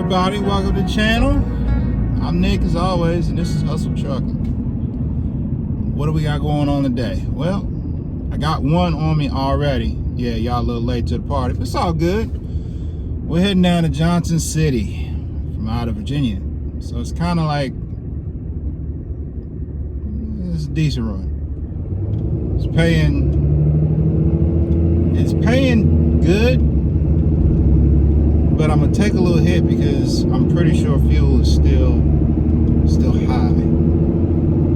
everybody, welcome to the channel. I'm Nick as always, and this is Hustle Trucking. What do we got going on today? Well, I got one on me already. Yeah, y'all a little late to the party, but it's all good. We're heading down to Johnson City from out of Virginia. So it's kind of like, it's a decent run. It's paying good. But I'm gonna take a little hit because I'm pretty sure fuel is still high.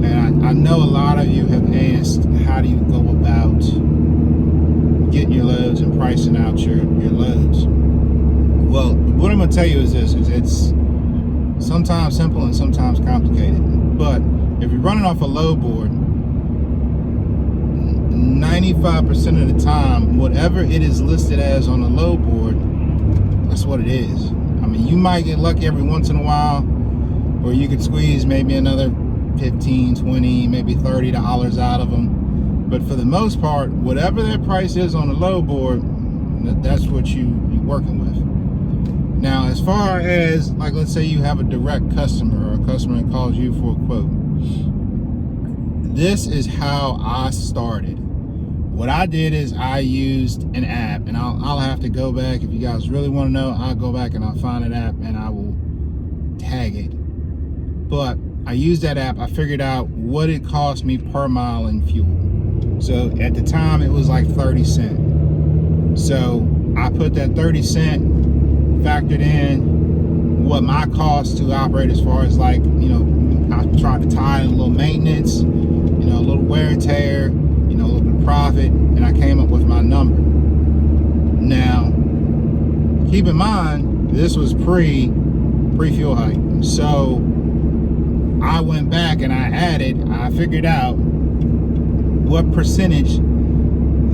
And I know a lot of you have asked, how do you go about getting your loads and pricing out your loads? Well, what I'm gonna tell you is this: it's sometimes simple and sometimes complicated. But if you're running off a load board, 95% of the time, whatever it is listed as on the load board, that's what it is. I mean, you might get lucky every once in a while where you could squeeze maybe another 15, 20, maybe $30 out of them. But for the most part, whatever that price is on the load board, that's what you're working with. Now, as far as, like, let's say you have a direct customer or a customer that calls you for a quote. This is how I started. What I did is I used an app, and I'll have to go back. If you guys really want to know, I'll go back and I'll find an app and I will tag it. But I used that app. I figured out what it cost me per mile in fuel. So at the time it was like 30 cents. So I put that 30 cent, factored in what my cost to operate as far as, like, you know, I tried to tie in a little maintenance, you know, a little wear and tear, you know, a little bit of profit, and I came up with my number. Now, keep in mind, this was pre-fuel hike. So I went back and I figured out what percentage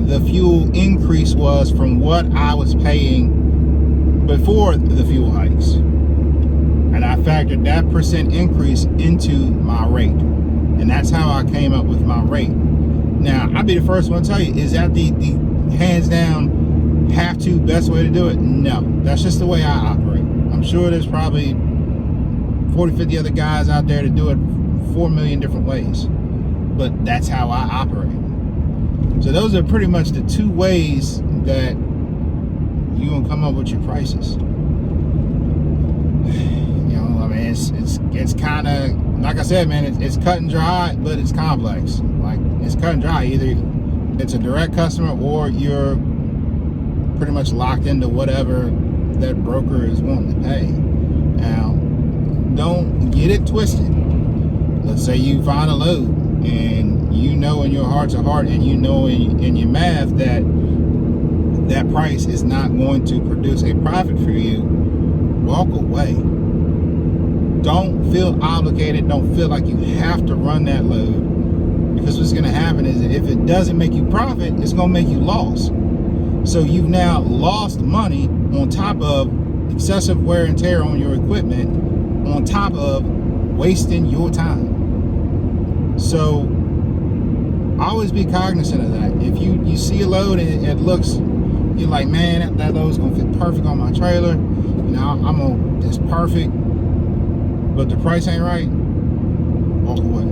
the fuel increase was from what I was paying before the fuel hikes. And I factored that percent increase into my rate. And that's how I came up with my rate. Now, I'll be the first one to tell you, is that the hands down have-to best way to do it? No, that's just the way I operate. I'm sure there's probably 40, 50 other guys out there to do it 4 million different ways, but that's how I operate. So those are pretty much the two ways that you're gonna come up with your prices. You know, I mean, it's kind of, like I said, man, it's cut and dry, but it's complex. Like, it's cut and dry. Either it's a direct customer or you're pretty much locked into whatever that broker is wanting to pay. Now, don't get it twisted. Let's say you find a load and you know in your heart to heart and you know in your math that that price is not going to produce a profit for you. Walk away. Don't feel obligated. Don't feel like you have to run that load, because what's going to happen is, if it doesn't make you profit, it's going to make you loss. So you've now lost money on top of excessive wear and tear on your equipment, on top of wasting your time. So always be cognizant of that. If you see a load and it looks, you're like, man, that load's going to fit perfect on my trailer. You know, it's perfect, but the price ain't right, walk away.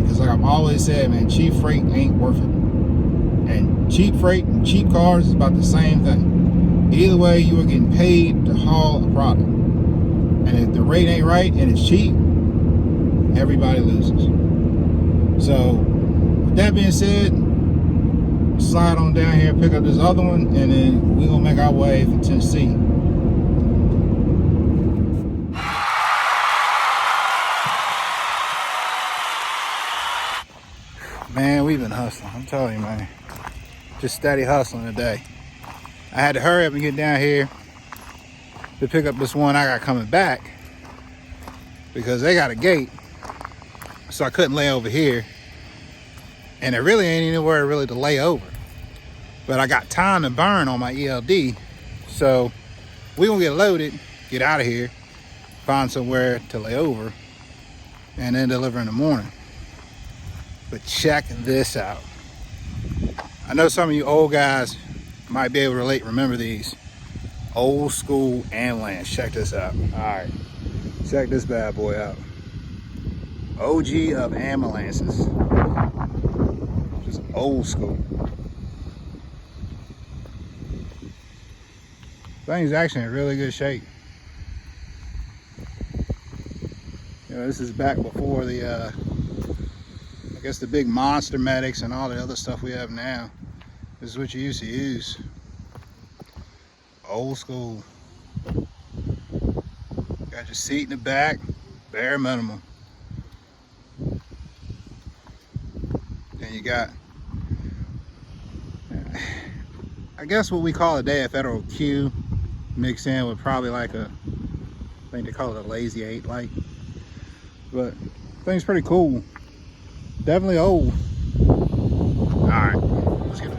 Because like I've always said, man, cheap freight ain't worth it. And cheap freight and cheap cars is about the same thing. Either way, you are getting paid to haul a product. And if the rate ain't right and it's cheap, everybody loses. So with that being said, slide on down here, pick up this other one, and then we're gonna make our way for Tennessee. Man, we've been hustling. I'm telling you, man. Just steady hustling today. I had to hurry up and get down here to pick up this one I got coming back, because they got a gate, so I couldn't lay over here. And there really ain't anywhere really to lay over. But I got time to burn on my ELD, so we're gonna get loaded, get out of here, find somewhere to lay over, and then deliver in the morning. But check this out. I know some of you old guys might be able to remember these. Old school ambulance. Check this out. All right, check this bad boy out. OG of ambulances. Just old school. Thing's actually in really good shape. You know, this is back before the I guess the big monster medics and all the other stuff we have now. This is what you used to use. Old school. Got your seat in the back, bare minimum. Then you got, I guess what we call today a Federal Q mixed in with probably like a, I think they call it a Lazy 8 light. But thing's pretty cool. Definitely old. All right, let's get it.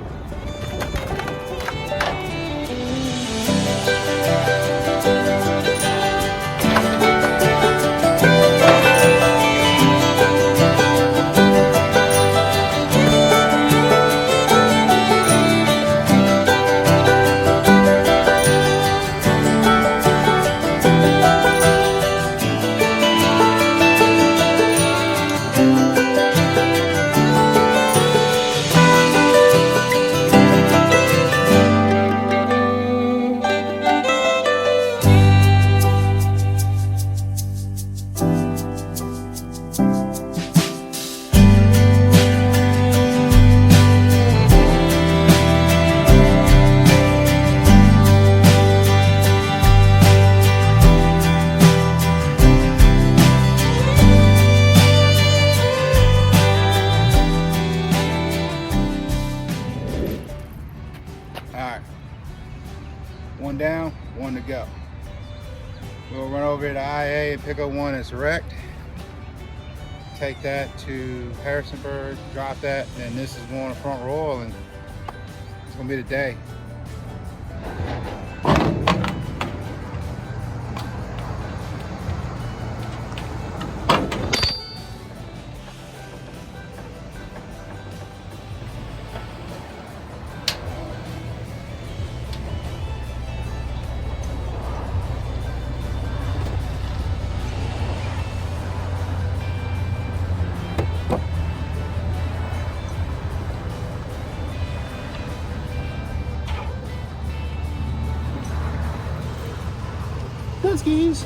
Alright, one down, one to go. We'll run over to the IA and pick up one that's wrecked. Take that to Harrisonburg, drop that, and this is going to Front Royal, and it's going to be the day. Good skis.